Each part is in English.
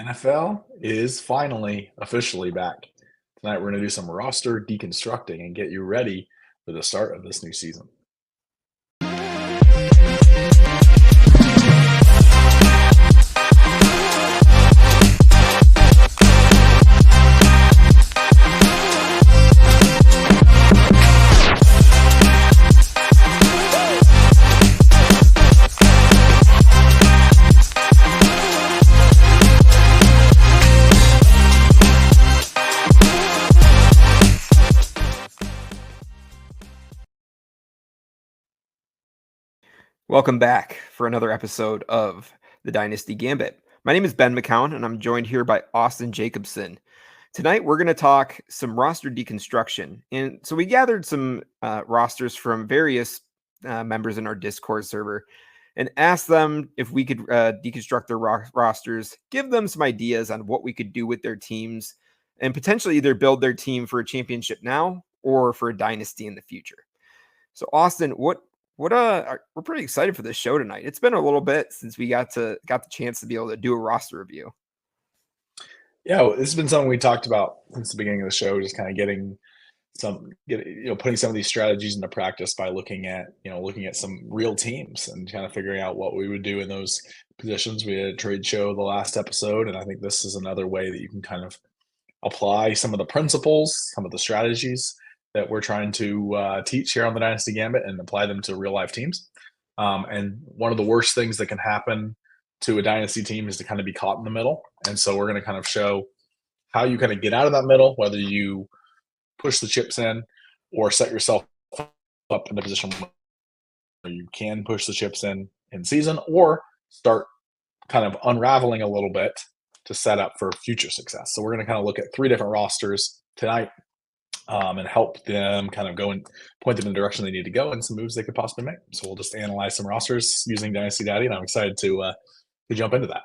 NFL is finally officially back. Tonight, we're going to do some roster deconstructing and get you ready for the start of this new season. Welcome back for another episode of the Dynasty Gambit. My name is Ben McCown, and I'm joined here by Austin Jacobson. Tonight, we're going to talk some roster deconstruction. And so we gathered some rosters from various members in our Discord server and asked them if we could deconstruct their rosters, give them some ideas on what we could do with their teams, and potentially either build their team for a championship now or for a dynasty in the future. So, Austin, we're pretty excited for this show tonight. It's been a little bit since we got the chance to be able to do a roster review. Yeah, well, this has been something we talked about since the beginning of the show, just kind of putting some of these strategies into practice by looking at some real teams and kind of figuring out what we would do in those positions. We had a trade show the last episode, and I think this is another way that you can kind of apply some of the principles, some of the strategies that we're trying to teach here on the Dynasty Gambit and apply them to real life teams. And one of the worst things that can happen to a Dynasty team is to kind of be caught in the middle. And so we're going to kind of show how you kind of get out of that middle, whether you push the chips in or set yourself up in a position where you can push the chips in season or start kind of unraveling a little bit to set up for future success. So we're going to kind of look at 3 different rosters tonight. And help them kind of go and point them in the direction they need to go and some moves they could possibly make. So we'll just analyze some rosters using Dynasty Daddy, and I'm excited to jump into that.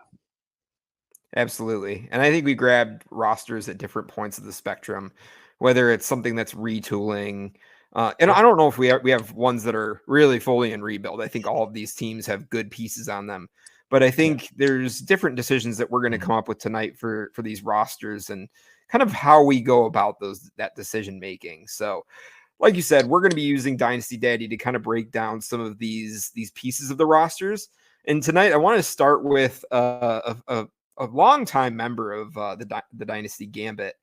Absolutely. And I think we grabbed rosters at different points of the spectrum, whether it's something that's retooling. And I don't know if we have ones that are really fully in rebuild. I think all of these teams have good pieces on them. But I think there's different decisions that we're going to come up with tonight for these rosters and kind of how we go about that decision making. So, like you said, we're going to be using Dynasty Daddy to kind of break down some of these pieces of the rosters. And tonight, I want to start with a longtime member of the Dynasty Gambit.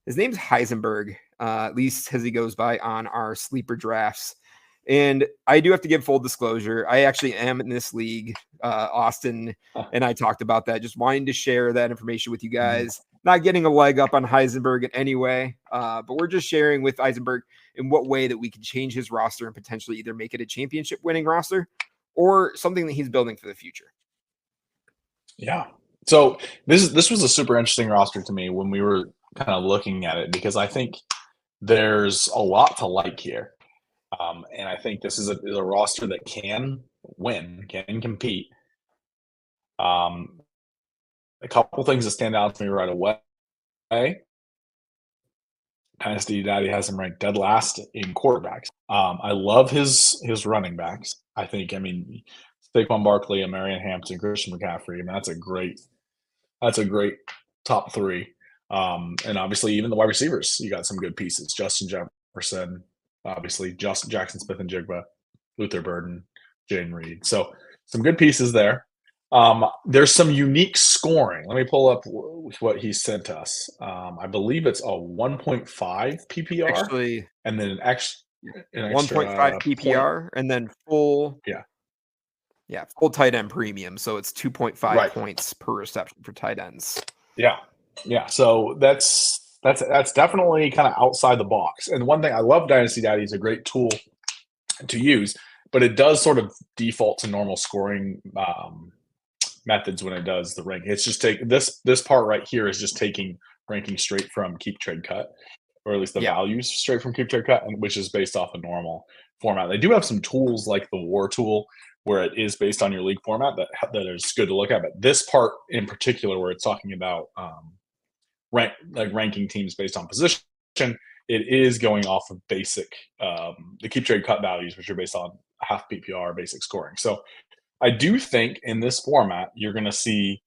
His name's Heisenberg, at least as he goes by on our sleeper drafts. And I do have to give full disclosure. I actually am in this league. Austin and I talked about that, just wanting to share that information with you guys. Not getting a leg up on Heisenberg in any way, but we're just sharing with Heisenberg in what way that we can change his roster and potentially either make it a championship winning roster or something that he's building for the future. Yeah. So this was a super interesting roster to me when we were kind of looking at it, because I think there's a lot to like here. And I think this is a roster that can win, can compete. A couple things that stand out to me right away. Dynasty Daddy has him ranked dead last in quarterbacks. I love his running backs. Saquon Barkley, and Marion Hampton, Christian McCaffrey. That's a great top 3. And obviously even the wide receivers, you got some good pieces. Justin Jefferson, obviously Jackson Smith-Njigba, Luther Burden, Jaden Reed. So some good pieces there. There's some unique scoring. Let me pull up what he sent us. I believe it's a 1.5 PPR. Actually, and then an extra 1.5 PPR point. and then full tight end premium. So it's 2.5 points per reception for tight ends. Yeah. So that's definitely kind of outside the box. And one thing I love, Dynasty Daddy is a great tool to use, but it does sort of default to normal scoring methods when it does the rank. It's just this part right here is just taking ranking straight from Keep Trade Cut, or at least the values straight from Keep Trade Cut, which is based off a normal format. They do have some tools like the War tool where it is based on your league format that is good to look at. But this part in particular, where it's talking about ranking teams based on position, it is going off of basic the Keep Trade Cut values, which are based on half PPR basic scoring. So I do think in this format, you're going to see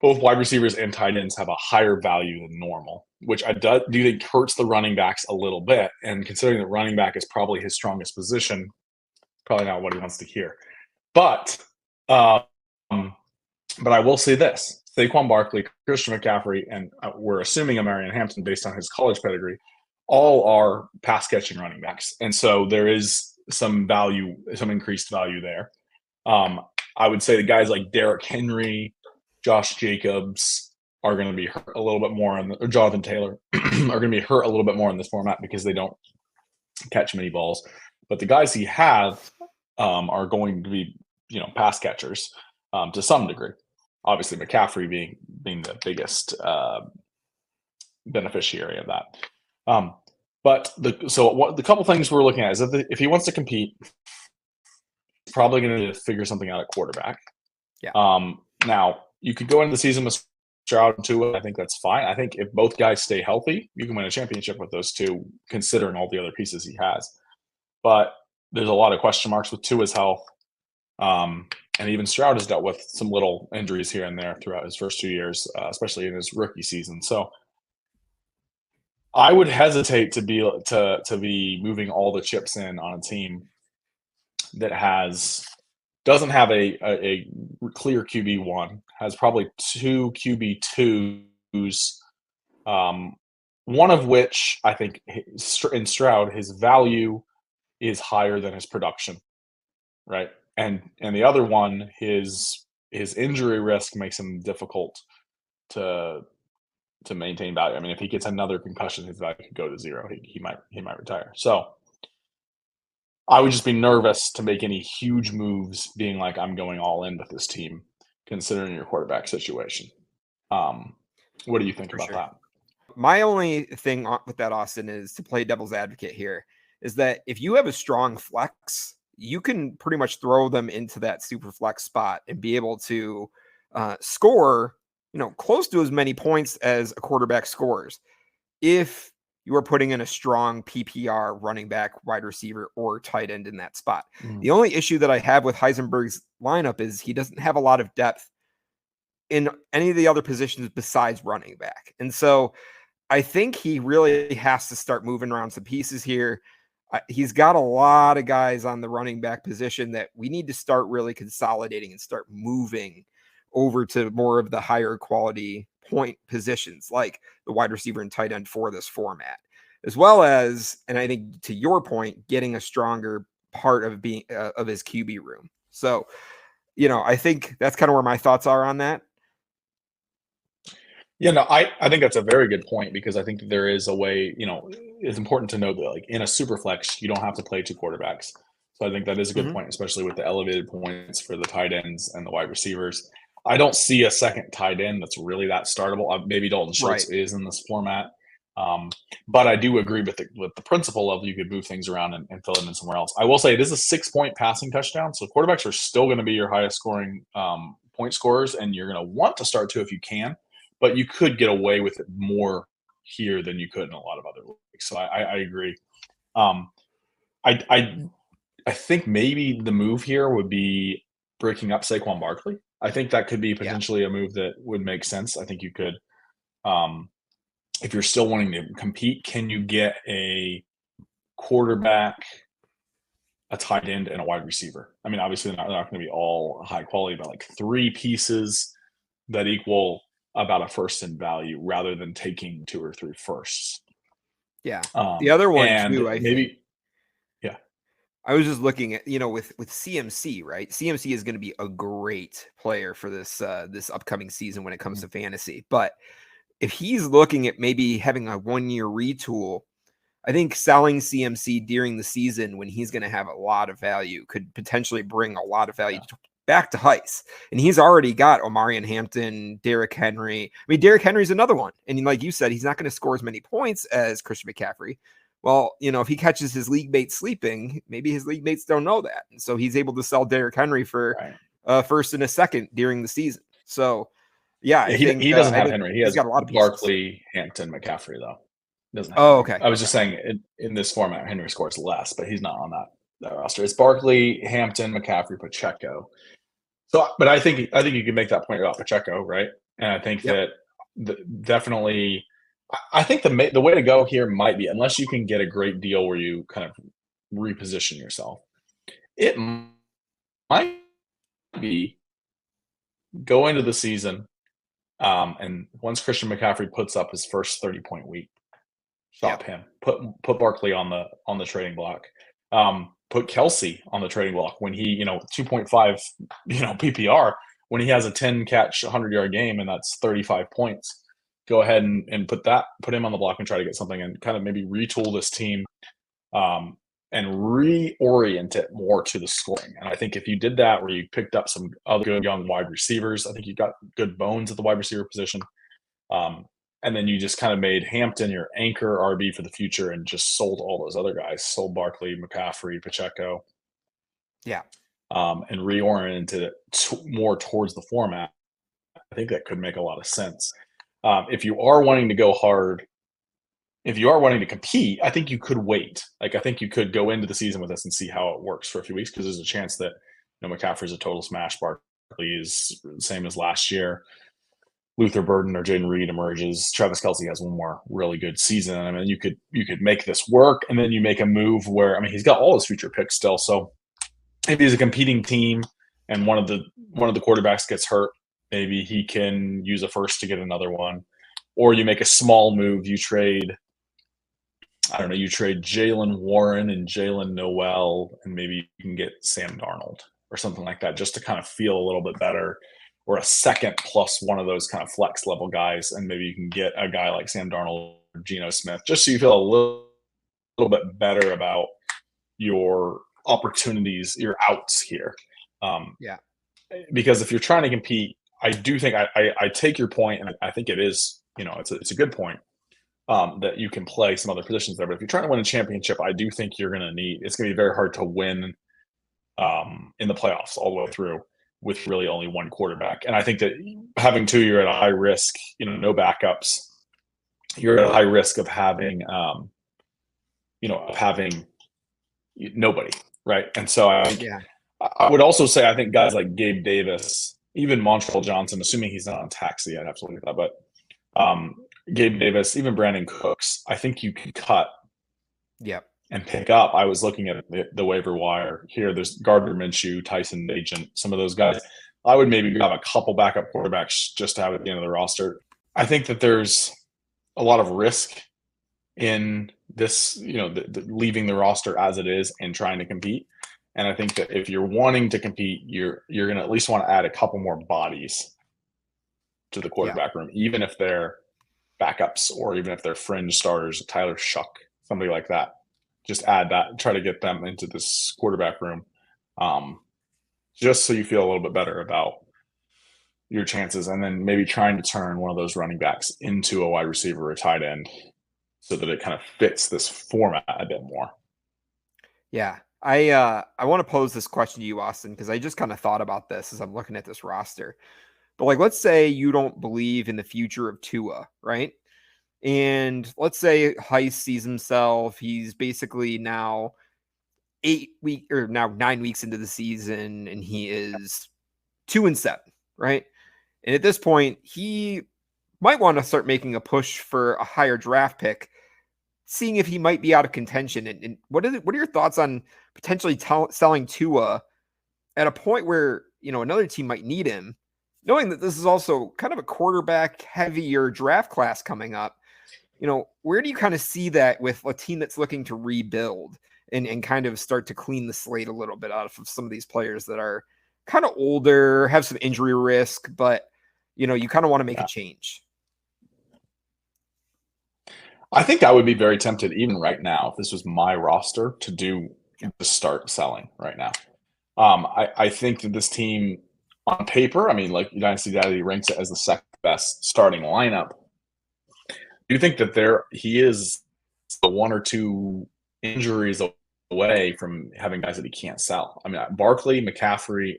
both wide receivers and tight ends have a higher value than normal, which I do think hurts the running backs a little bit. And considering that running back is probably his strongest position, probably not what he wants to hear. But I will say this: Saquon Barkley, Christian McCaffrey, and we're assuming Marion Hampton based on his college pedigree, all are pass catching running backs, and so there is some value, some increased value there. I would say the guys like Derrick Henry, Josh Jacobs are going to be hurt a little bit more, or Jonathan Taylor are going to be hurt a little bit more in this format because they don't catch many balls. But the guys he has are going to be, pass catchers to some degree. Obviously, McCaffrey being the biggest beneficiary of that. But the couple things we're looking at is if he wants to compete, he's probably going to figure something out at quarterback. Yeah. Now, you could go into the season with Stroud and Tua. I think that's fine. I think if both guys stay healthy, you can win a championship with those two, considering all the other pieces he has. But there's a lot of question marks with Tua's health. And even Stroud has dealt with some little injuries here and there throughout his first 2 years, especially in his rookie season. So I would hesitate to be moving all the chips in on a team that doesn't have a clear QB1, has probably two QB2s, one of which I think in Stroud, his value is higher than his production, right? And the other one, his injury risk makes him difficult to maintain value. I mean, if he gets another concussion, his value could go to zero. He might retire. So I would just be nervous to make any huge moves, being like, I'm going all in with this team, considering your quarterback situation. What do you think about that? My only thing with that, Austin, is to play devil's advocate here, is that if you have a strong flex, you can pretty much throw them into that super flex spot and be able to score, close to as many points as a quarterback scores if you are putting in a strong PPR running back, wide receiver, or tight end in that spot. The only issue that I have with Heisenberg's lineup is he doesn't have a lot of depth in any of the other positions besides running back. And so I think he really has to start moving around some pieces here. He's got a lot of guys on the running back position that we need to start really consolidating and start moving over to more of the higher quality point positions, like the wide receiver and tight end for this format, as well as, and I think to your point, getting a stronger part of being of his QB room. So, I think that's kind of where my thoughts are on that. Yeah, no, I think that's a very good point, because I think there is a way, it's important to know that, like, in a super flex, you don't have to play two quarterbacks. So I think that is a good point, especially with the elevated points for the tight ends and the wide receivers. I don't see a second tight end that's really that startable. Maybe Dalton Schultz is in this format. But I do agree with the principle of you could move things around and fill them in somewhere else. I will say it is a 6-point passing touchdown. So quarterbacks are still going to be your highest scoring point scorers, and you're going to want to start to if you can. But you could get away with it more here than you could in a lot of other leagues. So I agree. I think maybe the move here would be breaking up Saquon Barkley. I think that could be potentially a move that would make sense. I think you could, if you're still wanting to compete, can you get a quarterback, a tight end, and a wide receiver? I mean, obviously they're not going to be all high quality, but like 3 pieces that equal about a first in value rather than taking 2 or 3 firsts. Yeah. The other one too, I maybe, think, I was just looking at, with CMC, right? CMC is going to be a great player for this upcoming season when it comes to fantasy. But if he's looking at maybe having a 1-year retool, I think selling CMC during the season when he's going to have a lot of value could potentially bring a lot of value back to Heiss. And he's already got Omarion Hampton, Derrick Henry. I mean, Derrick Henry's another one. And like you said, he's not going to score as many points as Christian McCaffrey. Well, if he catches his league mates sleeping, maybe his league mates don't know that. And so he's able to sell Derrick Henry for a first and a second during the season. So, I think he doesn't have Henry. He has got a lot of Barkley, Hampton, McCaffrey, though. Doesn't have Henry. Okay. I was just saying in this format, Henry scores less, but he's not on that roster. It's Barkley, Hampton, McCaffrey, Pacheco. So, but I think you can make that point about Pacheco, right? And I think Yep. that definitely, I think the way to go here might be, unless you can get a great deal where you kind of reposition yourself, it might be go into the season, and once Christian McCaffrey puts up his first 30-point week, shop Yep. him. Put Barkley on the trading block. Put Kelsey on the trading block when he, 2.5, PPR, when he has a 10 catch 100-yard game and that's 35 points. Go ahead and put him on the block and try to get something and kind of maybe retool this team, and reorient it more to the scoring. And I think if you did that, where you picked up some other good young wide receivers, I think you got good bones at the wide receiver position. And then you just kind of made Hampton your anchor RB for the future and just sold all those other guys, sold Barkley, McCaffrey, Pacheco, Yeah. and reoriented it more towards the format. I think that could make a lot of sense. If you are wanting to go hard, if you are wanting to compete, I think you could wait. Like, I think you could go into the season with this and see how it works for a few weeks, because there's a chance that McCaffrey's a total smash. Barkley is the same as last year. Luther Burden or Jaden Reed emerges. Travis Kelsey has one more really good season. I mean, you could make this work, and then you make a move where, I mean, he's got all his future picks still. So if he's a competing team and one of the quarterbacks gets hurt, maybe he can use a first to get another one. Or you make a small move. You trade, I don't know, you trade Jalen Warren and Jalen Noel, and maybe you can get Sam Darnold or something like that, just to kind of feel a little bit better, or a second plus one of those kind of flex level guys, and maybe you can get a guy like Sam Darnold or Geno Smith, just so you feel a little bit better about your opportunities, your outs here. Yeah. Because if you're trying to compete, I do think I take your point, and I think it is, it's a good point, that you can play some other positions there. But if you're trying to win a championship, I do think it's going to be very hard to win in the playoffs all the way through with really only one quarterback. And I think that having two, you're at a high risk, no backups. You're at a high risk of having, nobody, right? And so I would also say, I think guys like Gabe Davis, even Montreal Johnson, assuming he's not on taxi, I'd have to look at that, but Gabe Davis, even Brandon Cooks, I think you can cut and pick up. I was looking at the waiver wire here. There's Gardner Minshew, Tyson Bagent, some of those guys. I would maybe have a couple backup quarterbacks just to have at the end of the roster. I think that there's a lot of risk in this, leaving the roster as it is and trying to compete. And I think that if you're wanting to compete, you're going to at least want to add a couple more bodies to the quarterback room, even if they're backups or even if they're fringe starters, Tyler Shuck, somebody like that. Just add that, try to get them into this quarterback room, just so you feel a little bit better about your chances, and then maybe trying to turn one of those running backs into a wide receiver or tight end so that it kind of fits this format a bit more. Yeah. I want to pose this question to you, Austin, because I just kind of thought about this as I'm looking at this roster. But like, let's say you don't believe in the future of Tua, right? And let's say Heist sees himself. He's basically now 9 weeks into the season, and he is 2-7, right? And at this point, he might want to start making a push for a higher draft pick, seeing if he might be out of contention. And what are your thoughts on potentially selling Tua at a point where, another team might need him, knowing that this is also kind of a quarterback heavier draft class coming up? Where do you kind of see that with a team that's looking to rebuild and kind of start to clean the slate a little bit out of some of these players that are kind of older, have some injury risk, but, you kind of want to make a change? I think I would be very tempted, even right now, if this was my roster, to start selling right now. I think that this team, on paper, I mean, like Dynasty Daddy ranks it as the second best starting lineup. Do you think that he is one or two injuries away from having guys that he can't sell? I mean, Barkley, McCaffrey,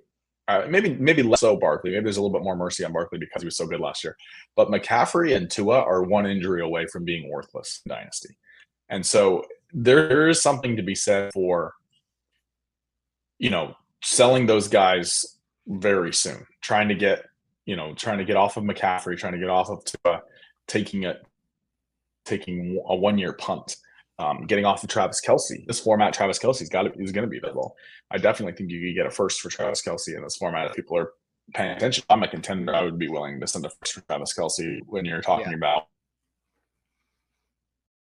maybe less so Barkley. Maybe there's a little bit more mercy on Barkley because he was so good last year. But McCaffrey and Tua are one injury away from being worthless in Dynasty. And so there is something to be said for, selling those guys very soon, trying to get trying to get off of McCaffrey, trying to get off of Tua, taking a 1-year punt, getting off of Travis Kelce. This format, Travis Kelce's is going to be available. I definitely think you could get a first for Travis Kelce in this format if people are paying attention. I'm a contender. I would be willing to send a first for Travis Kelce when you're talking about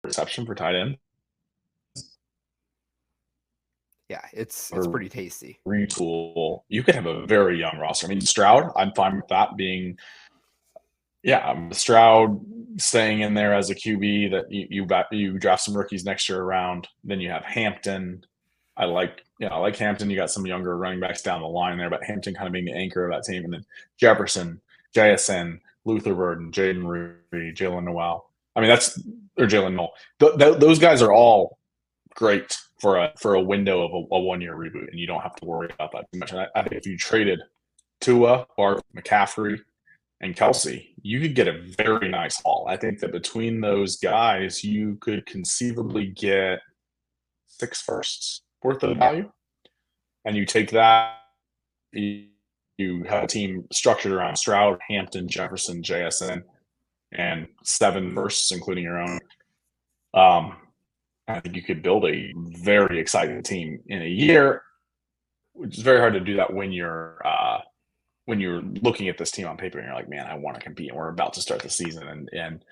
reception for tight end. Yeah, it's pretty tasty. Retool. You could have a very young roster. I mean, Stroud, I'm fine with that being. Yeah, Stroud staying in there as a QB that you draft some rookies next year around. Then you have Hampton. I like Hampton. You got some younger running backs down the line there, but Hampton kind of being the anchor of that team. And then Jefferson, JSN, Luther Burden, Jaden Ruby, Jalen Noel. I mean, or Jalen Noel. Those guys are all great for a window of a 1-year reboot, and you don't have to worry about that too much. And I think if you traded Tua or McCaffrey and Kelce, you could get a very nice haul. I think that between those guys, you could conceivably get 6 firsts worth of value. And you take that, you have a team structured around Stroud, Hampton, Jefferson, JSN, and 7 firsts, including your own. I think you could build a very exciting team in a year, which is very hard to do that when you're looking at this team on paper and you're like, man, I want to compete, and we're about to start the season, and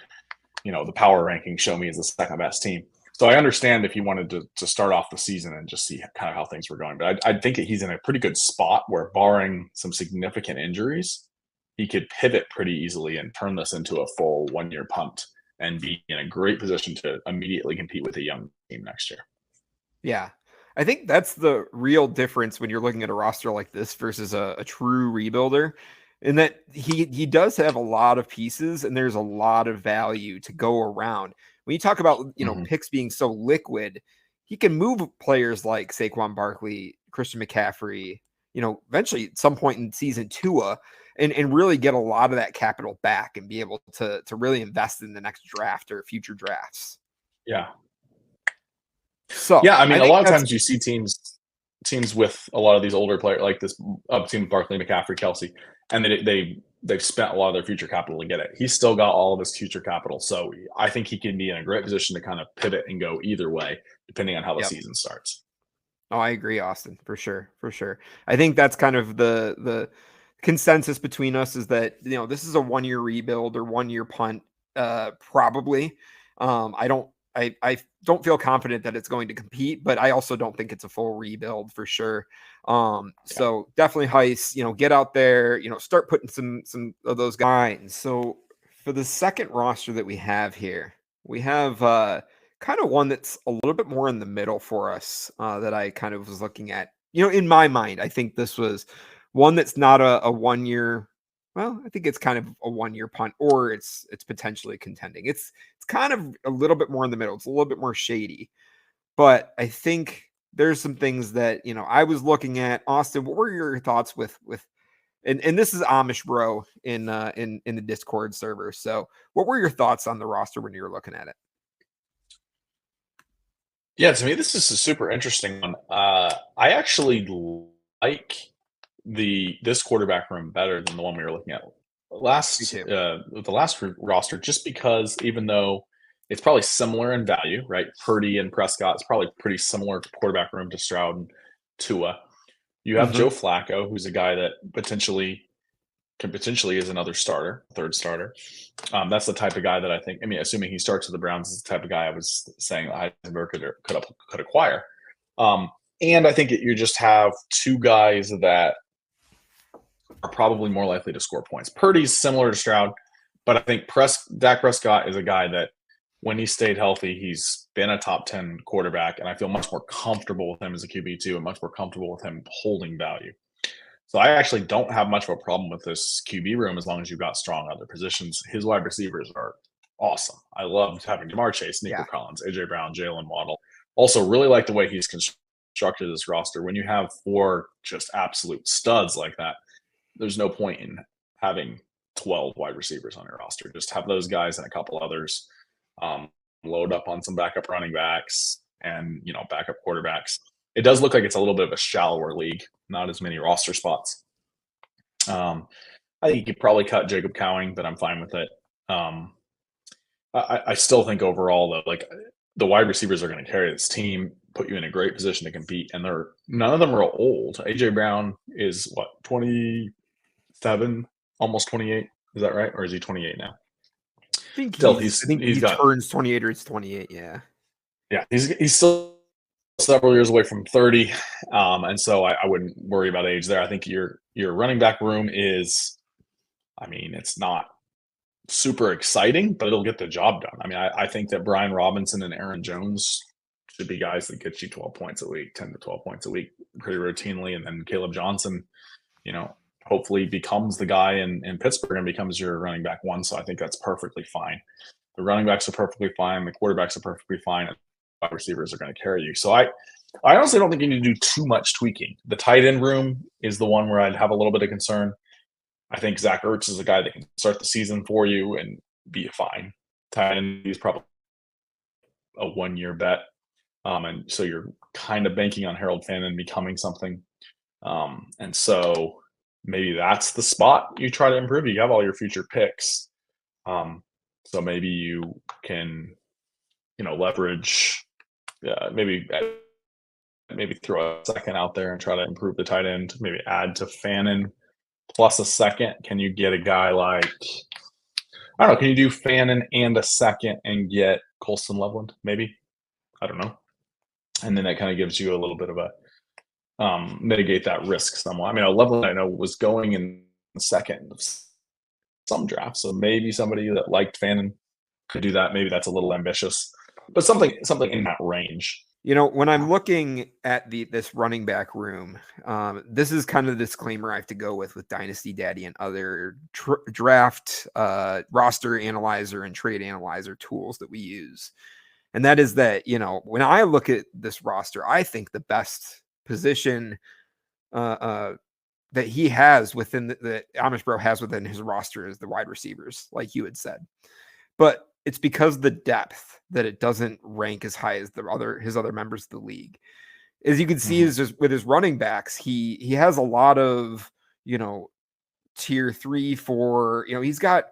the power rankings show me as the second best team. So I understand if you wanted to start off the season and just see kind of how things were going, but I think he's in a pretty good spot where, barring some significant injuries, he could pivot pretty easily and turn this into a full 1-year punt and be in a great position to immediately compete with a young team next year. Yeah. I think that's the real difference when you're looking at a roster like this versus a true rebuilder, in that he does have a lot of pieces and there's a lot of value to go around. When you talk about, picks being so liquid, he can move players like Saquon Barkley, Christian McCaffrey, eventually at some point in season Tua, and really get a lot of that capital back and be able to really invest in the next draft or future drafts. Yeah. So yeah, I mean, a lot of times you see teams with a lot of these older players, like this team, Barkley, McCaffrey, Kelce, and they've spent a lot of their future capital to get it. He's still got all of his future capital, so I think he can be in a great position to kind of pivot and go either way, depending on how the season starts. Oh, I agree, Austin, for sure. I think that's kind of the consensus between us, is that this is a 1-year rebuild or 1-year punt, probably. I don't feel confident that it's going to compete, but I also don't think it's a full rebuild for sure. So definitely Heist, get out there, start putting some of those guys. So for the second roster that we have here, we have kind of one that's a little bit more in the middle for us, that I kind of was looking at. In my mind, I think this was one that's not a 1-year. Well, I think it's kind of a 1-year punt, or it's potentially contending. It's kind of a little bit more in the middle. It's a little bit more shady, but I think there's some things that I was looking at. Austin, what were your thoughts with and this is Amish Bro in the Discord server. So, what were your thoughts on the roster when you were looking at it? Yeah, to me, this is a super interesting one. I actually like this quarterback room better than the one we were looking at with the last roster, just because, even though it's probably similar in value, right? Purdy and Prescott, it's probably pretty similar quarterback room to Stroud and Tua. You have Joe Flacco, who's a guy that potentially is another starter, third starter. That's the type of guy that I think, assuming he starts with the Browns, is the type of guy I was saying that Heisenberg could acquire. And I think you just have 2 guys that are probably more likely to score points. Purdy's similar to Stroud, but I think Dak Prescott is a guy that, when he stayed healthy, he's been a top 10 quarterback, and I feel much more comfortable with him as a QB too, and much more comfortable with him holding value. So I actually don't have much of a problem with this QB room as long as you've got strong other positions. His wide receivers are awesome. I loved having Jamar Chase, Nico Collins, AJ Brown, Jalen Waddle. Also, really like the way he's constructed this roster. When you have 4 just absolute studs like that, there's no point in having 12 wide receivers on your roster. Just have those guys and a couple others. Load up on some backup running backs and backup quarterbacks. It does look like it's a little bit of a shallower league, not as many roster spots. I think you could probably cut Jacob Cowing, but I'm fine with it. Um, I still think overall that like the wide receivers are going to carry this team, put you in a great position to compete, and they're none of them are old. AJ Brown is what 27, almost 28. Is that right, or is he 28 now? Still, I think he's he got turns 28 or it's 28. Yeah. yeah, he's still several years away from 30, and so I wouldn't worry about age there. I think your running back room is, I mean, it's not super exciting, but it'll get the job done. I mean, I think that Brian Robinson and Aaron Jones should be guys that get you 12 points a week, 10 to 12 points a week pretty routinely. And then Caleb Johnson, you know, hopefully becomes the guy in Pittsburgh and becomes your running back one. So I think that's perfectly fine. The running backs are perfectly fine. The quarterbacks are perfectly fine. And wide receivers are going to carry you. So I honestly don't think you need to do too much tweaking. The tight end room is the one where I'd have a little bit of concern. I think Zach Ertz is a guy that can start the season for you and be fine. Tight end, he's probably a 1-year bet. And so you're kind of banking on Harold Fannin becoming something. And so maybe that's the spot you try to improve. You have all your future picks. So maybe you can, leverage, maybe throw a second out there and try to improve the tight end, maybe add to Fannin plus a second. Can you get a guy like, I don't know, can you do Fannin and a second and get Colston Loveland? Maybe. I don't know. And then that kind of gives you a little bit of a mitigate that risk somewhat. I mean, Loveland I know was going in the second of some draft, so maybe somebody that liked Fannin could do that. Maybe that's a little ambitious, but something in that range. When I'm looking at this running back room, this is kind of the disclaimer I have to go with Dynasty Daddy and other draft roster analyzer and trade analyzer tools that we use. And that is that, when I look at this roster, I think the best position that he has within that Amish Bro has within his roster is the wide receivers, like you had said. But it's because of the depth that it doesn't rank as high as his other members of the league. As you can see, is just with his running backs, he has a lot of tier 3, 4. He's got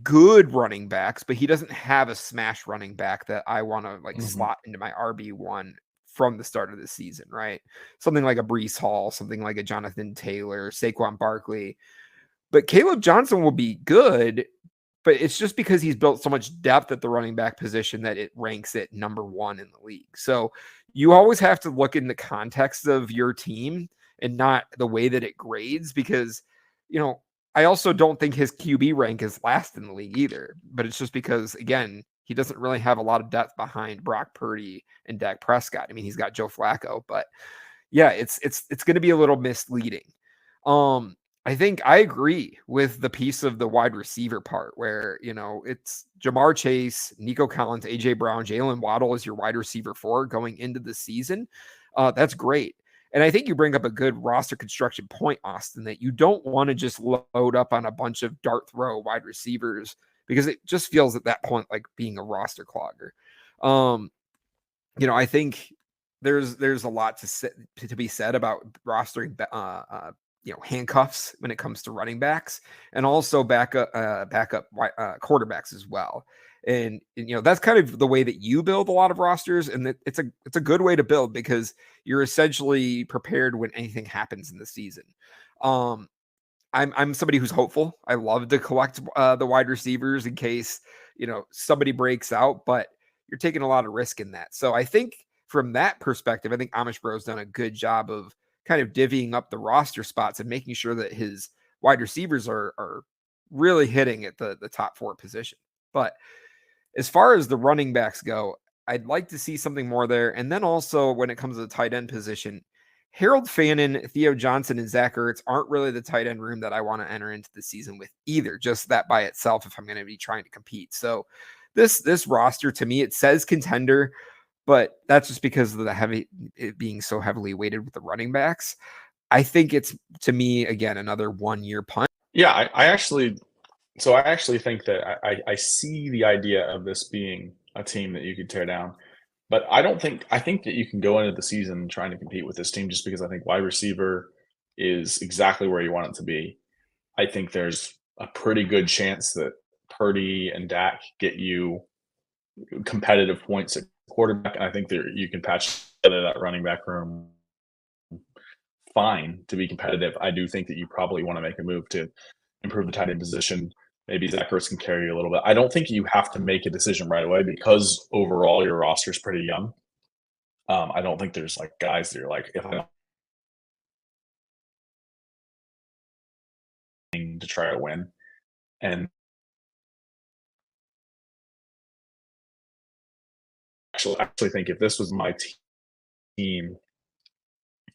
good running backs, but he doesn't have a smash running back that I want to slot into my RB1 from the start of the season, right? Something like a Breece Hall, something like a Jonathan Taylor, Saquon Barkley. But Caleb Johnson will be good, but it's just because he's built so much depth at the running back position that it ranks it number 1 in the league. So you always have to look in the context of your team and not the way that it grades, because, I also don't think his QB rank is last in the league either, but it's just because, again, he doesn't really have a lot of depth behind Brock Purdy and Dak Prescott. I mean, he's got Joe Flacco, but yeah, it's going to be a little misleading. I think I agree with the piece of the wide receiver part where, it's Jamar Chase, Nico Collins, AJ Brown, Jalen Waddle is your wide receiver 4 going into the season. That's great. And I think you bring up a good roster construction point, Austin, that you don't want to just load up on a bunch of dart throw wide receivers, because it just feels at that point like being a roster clogger. I think there's a lot to be said about rostering handcuffs when it comes to running backs, and also backup quarterbacks as well. And that's kind of the way that you build a lot of rosters, and it's a good way to build because you're essentially prepared when anything happens in the season. I'm somebody who's hopeful. I love to collect the wide receivers in case somebody breaks out, but you're taking a lot of risk in that. So I think from that perspective, I think Amish Bro's done a good job of kind of divvying up the roster spots and making sure that his wide receivers are really hitting at the top 4 position. But as far as the running backs go, I'd like to see something more there. And then also when it comes to the tight end position, Harold Fannin, Theo Johnson, and Zach Ertz aren't really the tight end room that I want to enter into the season with either, just that by itself if I'm going to be trying to compete. So this roster, to me, it says contender, but that's just because of it being so heavily weighted with the running backs. I think it's, to me, again, another 1-year punt. Yeah, I actually think that I see the idea of this being a team that you could tear down, but I think that you can go into the season trying to compete with this team just because I think wide receiver is exactly where you want it to be. I think there's a pretty good chance that Purdy and Dak get you competitive points at quarterback, and I think that you can patch together that running back room fine to be competitive. I do think that you probably want to make a move to improve the tight end position. Maybe Zach Ertz can carry you a little bit. I don't think you have to make a decision right away because overall your roster is pretty young. I don't think there's like guys that you're like, if I don't to try to win. And actually think if this was my team,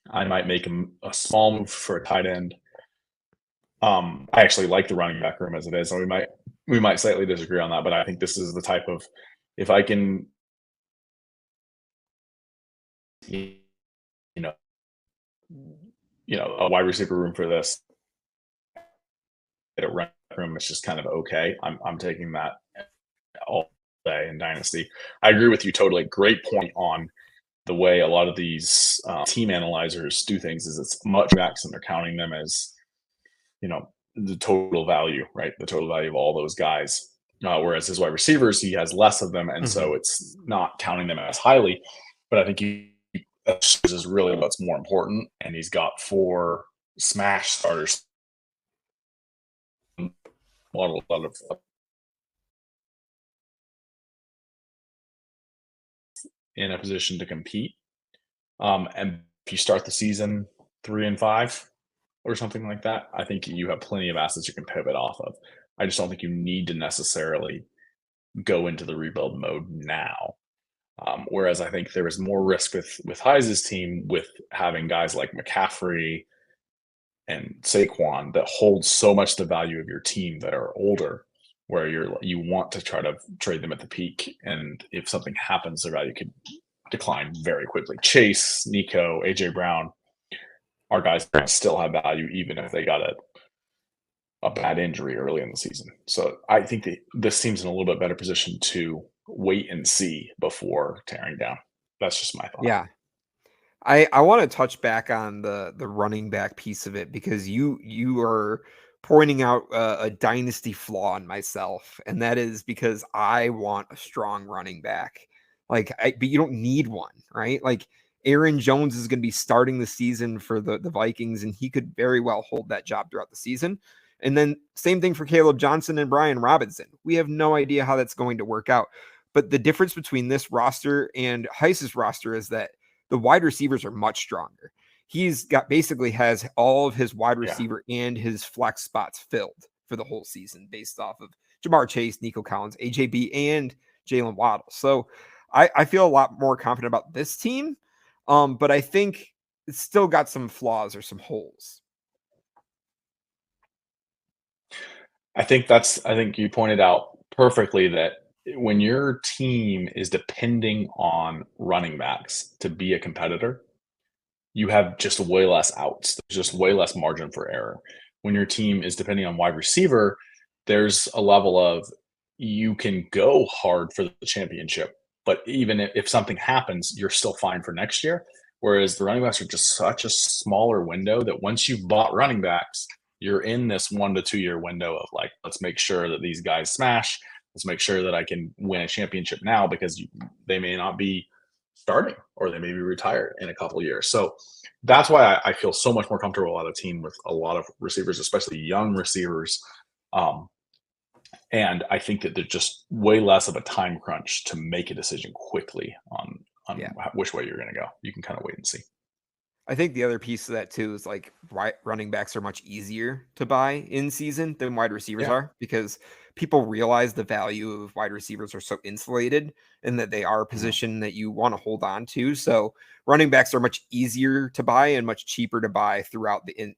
I might make a small move for a tight end. I actually like the running back room as it is, so we might slightly disagree on that, but I think this is the type of if I can, you know, a wide receiver room for this, a running back room is just kind of okay. I'm taking that all day in Dynasty. I agree with you totally. Great point on the way a lot of these team analyzers do things. Is it's much max and they're counting them as the total value, right? The total value of all those guys. Whereas his wide receivers, he has less of them, and so it's not counting them as highly. But I think this is really what's more important. And he's got 4 smash starters. A lot of in a position to compete. And if you start the season 3-5 or something like that, I think you have plenty of assets you can pivot off of. I just don't think you need to necessarily go into the rebuild mode now. Whereas I think there is more risk with Heis's team with having guys like McCaffrey and Saquon that hold so much the value of your team that are older, where you want to try to trade them at the peak, and if something happens, their value could decline very quickly. Chase, Nico, AJ Brown are guys that still have value even if they got a bad injury early in the season. So I think that this team's in a little bit better position to wait and see before tearing down. That's just my thought. Yeah. I want to touch back on the running back piece of it because you are pointing out a dynasty flaw in myself, and that is because I want a strong running back. But you don't need one, right? Like Aaron Jones is going to be starting the season for the Vikings, and he could very well hold that job throughout the season. And then same thing for Caleb Johnson and Brian Robinson. We have no idea how that's going to work out. But the difference between this roster and Heis's roster is that the wide receivers are much stronger. He's basically has all of his wide receiver and his flex spots filled for the whole season based off of Jamar Chase, Nico Collins, AJB, and Jalen Waddle. So I feel a lot more confident about this team. But I think it's still got some flaws or some holes. I think you pointed out perfectly that when your team is depending on running backs to be a competitor, you have just way less outs. There's just way less margin for error. When your team is depending on wide receiver, there's a level of you can go hard for the championship, but even if something happens, you're still fine for next year. Whereas the running backs are just such a smaller window that once you've bought running backs, you're in this 1 to 2 year window of like, let's make sure that these guys smash. Let's make sure that I can win a championship now because they may not be starting or they may be retired in a couple of years. So that's why I feel so much more comfortable on a team with a lot of receivers, especially young receivers. And I think that there's just way less of a time crunch to make a decision quickly on which way you're going to go. You can kind of wait and see. I think the other piece of that too is like running backs are much easier to buy in season than wide receivers are because people realize the value of wide receivers are so insulated and that they are a position that you want to hold on to. So running backs are much easier to buy and much cheaper to buy throughout the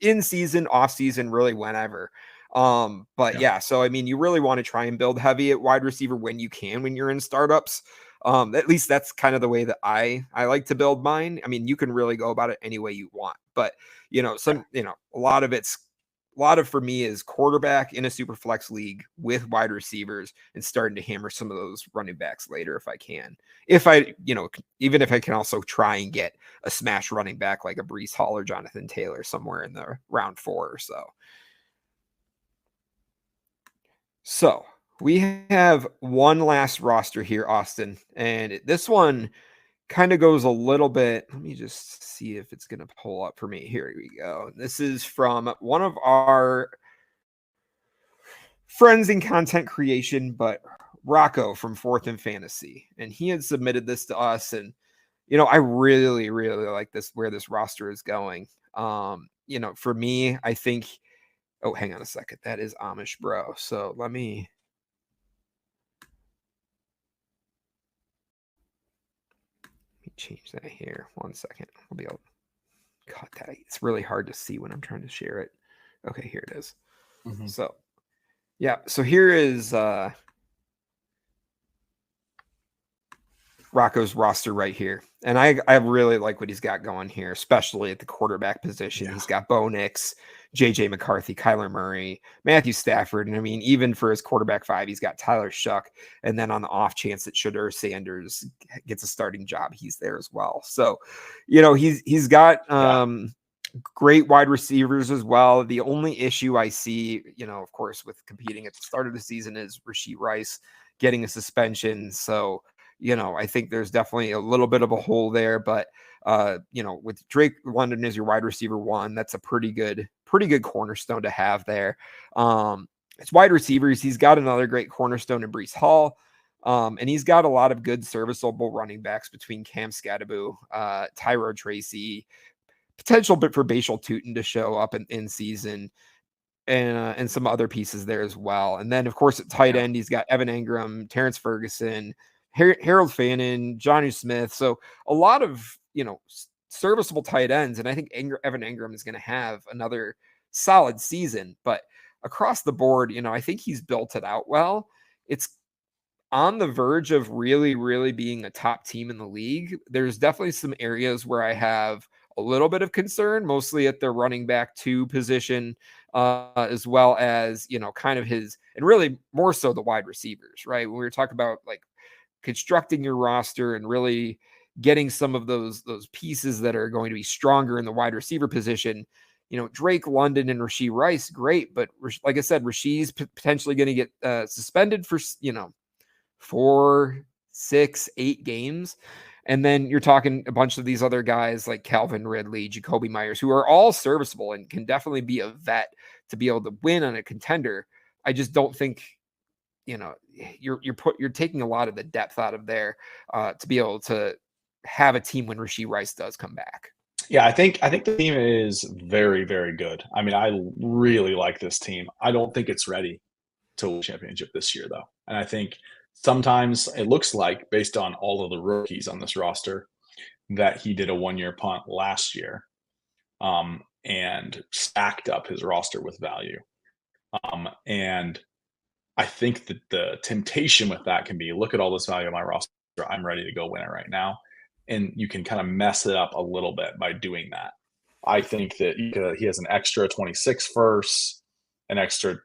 in season, off season, really whenever. So I mean, you really want to try and build heavy at wide receiver when you can, when you're in startups. At least that's kind of the way that I like to build mine. I mean, you can really go about it any way you want, but a lot of for me is quarterback in a super flex league with wide receivers and starting to hammer some of those running backs later if I can. Even if I can also try and get a smash running back like a Breece Hall or Jonathan Taylor somewhere in the round 4 or so. So we have one last roster here, Austin, and this one kind of goes a little bit. Let me just see if it's going to pull up for me. Here we go. This is from one of our friends in content creation, but Rocco from Fourth and Fantasy, and he had submitted this to us, and I really, really like this where this roster is going. For me, I think. Oh, hang on a second. That is Amish Bro. So let me change that here. 1 second. I'll be able to cut that. It's really hard to see when I'm trying to share it. Okay, here it is. Mm-hmm. So, yeah. So here is Rocco's roster right here. And I really like what he's got going here, especially at the quarterback position. Yeah. He's got Bo Nix, J.J. McCarthy, Kyler Murray, Matthew Stafford. And I mean, even for his quarterback 5, he's got Tyler Shuck. And then on the off chance that Shedeur Sanders gets a starting job, he's there as well. So, he's got great wide receivers as well. The only issue I see, of course, with competing at the start of the season is Rashee Rice getting a suspension. So, I think there's definitely a little bit of a hole there, but with Drake London as your wide receiver 1, that's a pretty good cornerstone to have there. It's wide receivers. He's got another great cornerstone in Breece Hall. And he's got a lot of good serviceable running backs between Cam Scatterbu, Tyrod Tracy, potential bit for Bashal Tutin to show up in season, and some other pieces there as well. And then, of course, at tight end, he's got Evan Engram, Terrence Ferguson, Harold Fannin, Jonnu Smith. So a lot of, serviceable tight ends. And I think Evan Engram is going to have another solid season. But across the board, I think he's built it out well. It's on the verge of really, really being a top team in the league. There's definitely some areas where I have a little bit of concern, mostly at the running back 2 position, as well as, kind of his, and really more so the wide receivers, right? When we were talking about like constructing your roster and really getting some of those pieces that are going to be stronger in the wide receiver position, Drake London and Rashee Rice, great. But like I said, Rashee's potentially going to get suspended for, 4, 6, 8 games. And then you're talking a bunch of these other guys like Calvin Ridley, Jacoby Myers, who are all serviceable and can definitely be a vet to be able to win on a contender. I just don't think, you're taking a lot of the depth out of there to be able to have a team when Rashee Rice does come back. Yeah, I think the team is very, very good. I mean, I really like this team. I don't think it's ready to win a championship this year, though. And I think sometimes it looks like, based on all of the rookies on this roster, that he did a 1-year punt last year and stacked up his roster with value. And I think that the temptation with that can be, look at all this value on my roster. I'm ready to go win it right now. And you can kind of mess it up a little bit by doing that. I think that he has an extra 26 first, an extra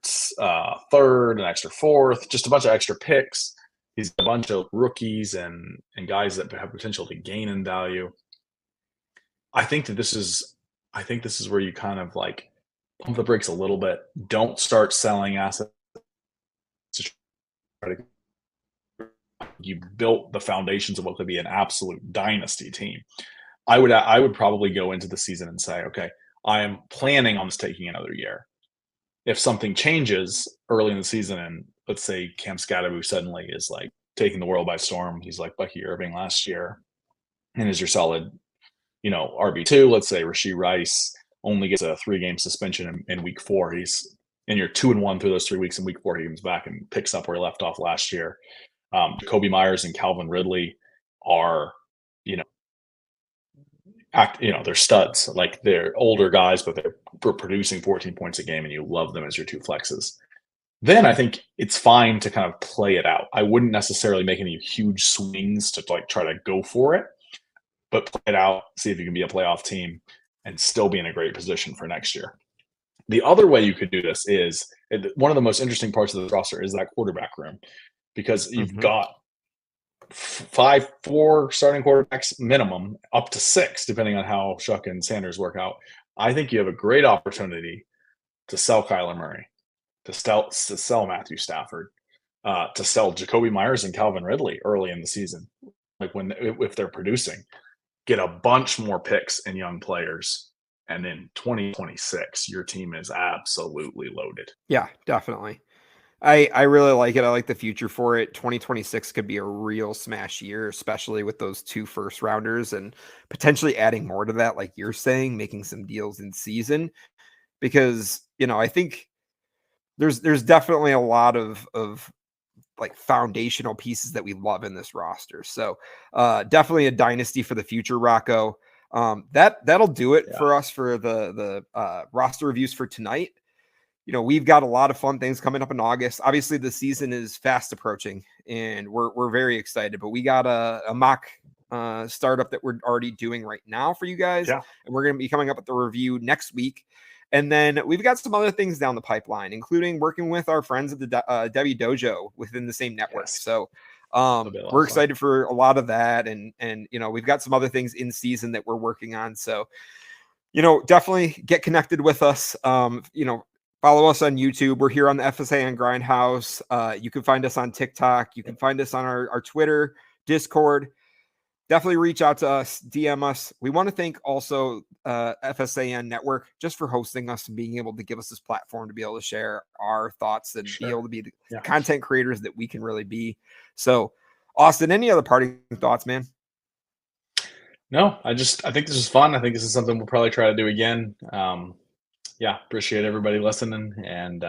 third, an extra fourth, just a bunch of extra picks. He's got a bunch of rookies and guys that have potential to gain in value. I think this is where you kind of like pump the brakes a little bit. Don't start selling assets. You built the foundations of what could be an absolute dynasty team. I would probably go into the season and say, okay, I am planning on this taking another year. If something changes early in the season, and let's say Cam Scatterbu suddenly is like taking the world by storm, he's like Bucky Irving last year, and is your solid, RB2. Let's say Rashee Rice only gets a 3-game suspension in week 4. And you're 2-1 through those 3 weeks. In week 4, he comes back and picks up where he left off last year. Jacoby Myers and Calvin Ridley are, they're studs. Like, they're older guys, but they're producing 14 points a game, and you love them as your 2 flexes. Then I think it's fine to kind of play it out. I wouldn't necessarily make any huge swings to like try to go for it, but play it out, see if you can be a playoff team and still be in a great position for next year. The other way you could do this is, one of the most interesting parts of the roster is that quarterback room, because you've got 4 starting quarterbacks minimum, up to 6, depending on how Shuck and Sanders work out. I think you have a great opportunity to sell Kyler Murray. to sell Matthew Stafford, to sell Jacoby Myers and Calvin Ridley early in the season, like if they're producing, get a bunch more picks and young players, and in 2026, your team is absolutely loaded. Yeah, definitely. I really like it. I like the future for it. 2026 could be a real smash year, especially with those 2 first rounders and potentially adding more to that, like you're saying, making some deals in season. Because, I think there's definitely a lot of like foundational pieces that we love in this roster. So definitely a dynasty for the future, Rocco. That'll do it for us for the roster reviews for tonight. We've got a lot of fun things coming up in August. Obviously, the season is fast approaching, and we're very excited. But we got a mock startup that we're already doing right now for you guys, and we're going to be coming up with the review next week. And then we've got some other things down the pipeline, including working with our friends at the Debbie Dojo within the same network. So we're excited for a lot of that, and we've got some other things in season that we're working on. So definitely get connected with us. Follow us on YouTube. We're here on the FSA and Grindhouse. You can find us on TikTok. You can find us on our Twitter, Discord. Definitely reach out to us, DM us. We want to thank also FSAN Network just for hosting us and being able to give us this platform to be able to share our thoughts and be able to be the content creators that we can really be. So, Austin, any other parting thoughts, man? No, I think this is fun. I think this is something we'll probably try to do again. Appreciate everybody listening, and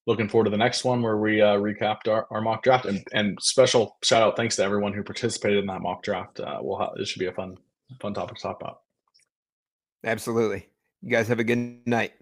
looking forward to the next one where we recapped our mock draft. And special shout out, thanks to everyone who participated in that mock draft. This should be a fun topic to talk about. Absolutely. You guys have a good night.